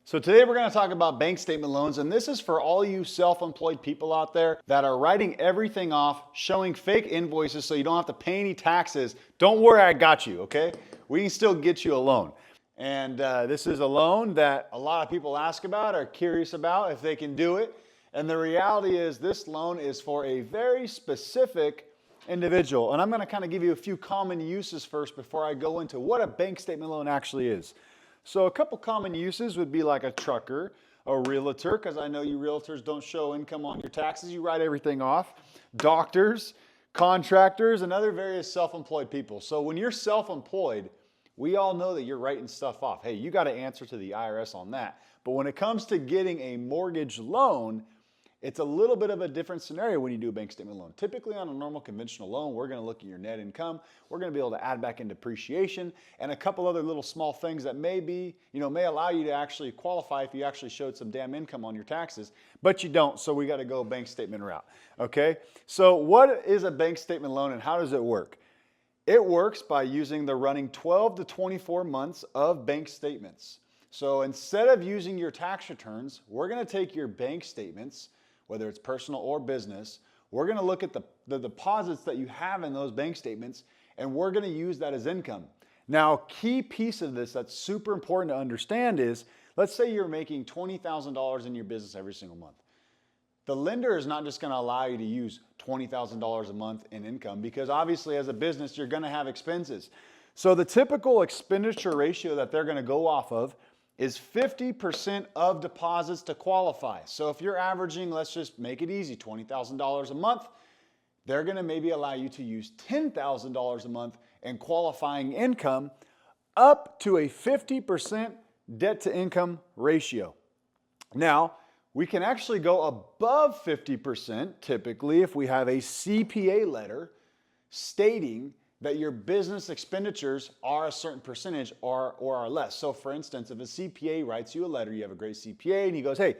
So today we're going to talk about bank statement loans, and this is for all you self-employed people out there that are writing everything off, showing fake invoices so you don't have to pay any taxes. Don't worry, I got you, okay? We can still get you a loan. And this is a loan that a lot of people ask about, are curious about if they can do it. And the reality is this loan is for a very specific individual. And I'm going to kind of give you a few common uses first before I go into what a bank statement loan actually is. So a couple common uses would be like a trucker, a realtor, because I know you realtors don't show income on your taxes, you write everything off, doctors, contractors, and other various self-employed people. So when you're self-employed, we all know that you're writing stuff off. Hey, you got to answer to the IRS on that. But when it comes to getting a mortgage loan, it's a little bit of a different scenario when you do a bank statement loan. Typically on a normal conventional loan, we're going to look at your net income. We're going to be able to add back in depreciation and a couple other little small things that may allow you to actually qualify if you actually showed some damn income on your taxes, but you don't. So we got to go bank statement route. Okay. So what is a bank statement loan and how does it work? It works by using the running 12 to 24 months of bank statements. So instead of using your tax returns, we're going to take your bank statements, whether it's personal or business, we're going to look at the deposits that you have in those bank statements, and we're going to use that as income. Now, a key piece of this that's super important to understand is, let's say you're making $20,000 in your business every single month. The lender is not just going to allow you to use $20,000 a month in income because obviously as a business, you're going to have expenses. So the typical expenditure ratio that they're going to go off of is 50% of deposits to qualify. So if you're averaging, let's just make it easy, $20,000 a month, they're going to maybe allow you to use $10,000 a month in qualifying income up to a 50% debt to income ratio. Now, we can actually go above 50% typically if we have a CPA letter stating that your business expenditures are a certain percentage or are less. So for instance, if a CPA writes you a letter, you have a great CPA and he goes, hey,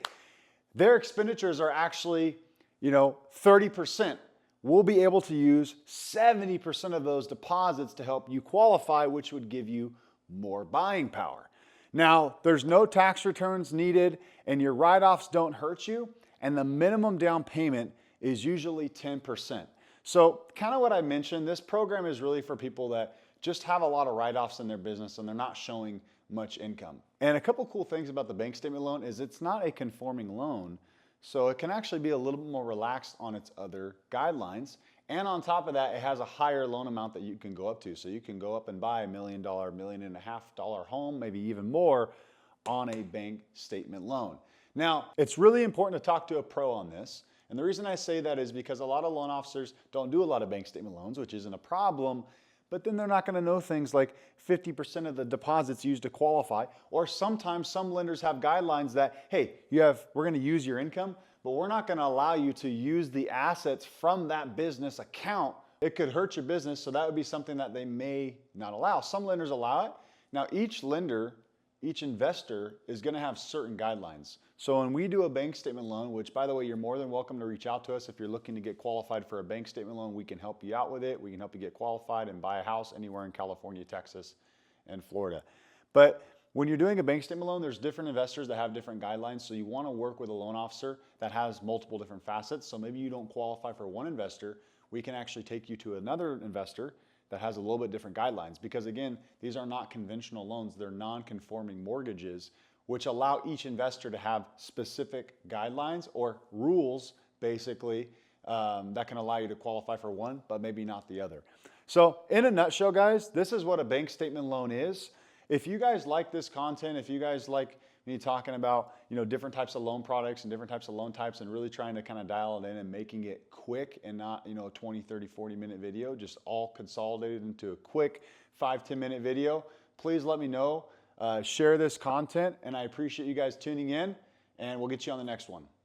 their expenditures are actually 30%. We'll be able to use 70% of those deposits to help you qualify, which would give you more buying power. Now, there's no tax returns needed and your write-offs don't hurt you, and the minimum down payment is usually 10%. So kind of what I mentioned, this program is really for people that just have a lot of write-offs in their business and they're not showing much income. And a couple cool things about the bank statement loan is it's not a conforming loan, so it can actually be a little bit more relaxed on its other guidelines. And on top of that, it has a higher loan amount that you can go up to. So you can go up and buy $1 million, $1.5 million home, maybe even more on a bank statement loan. Now, it's really important to talk to a pro on this. And the reason I say that is because a lot of loan officers don't do a lot of bank statement loans, which isn't a problem, but then they're not going to know things like 50% of the deposits used to qualify, or sometimes some lenders have guidelines that, hey, we're going to use your income, but we're not going to allow you to use the assets from that business account. It could hurt your business, so that would be something that they may not allow. Some lenders allow it. Now, each lender, each investor is going to have certain guidelines. So when we do a bank statement loan, which by the way, you're more than welcome to reach out to us if you're looking to get qualified for a bank statement loan, we can help you out with it. We can help you get qualified and buy a house anywhere in California, Texas, and Florida. But when you're doing a bank statement loan, there's different investors that have different guidelines. So you want to work with a loan officer that has multiple different facets. So maybe you don't qualify for one investor. We can actually take you to another investor that has a little bit different guidelines, because again, these are not conventional loans. They're non-conforming mortgages, which allow each investor to have specific guidelines or rules, basically, that can allow you to qualify for one, but maybe not the other. So in a nutshell, guys, this is what a bank statement loan is. If you guys like this content, if you guys like me talking about different types of loan products and different types of loan types and really trying to kind of dial it in and making it quick and not a 20, 30, 40-minute video, just all consolidated into a quick 5-10 minute video, please let me know. Share this content, and I appreciate you guys tuning in, and we'll get you on the next one.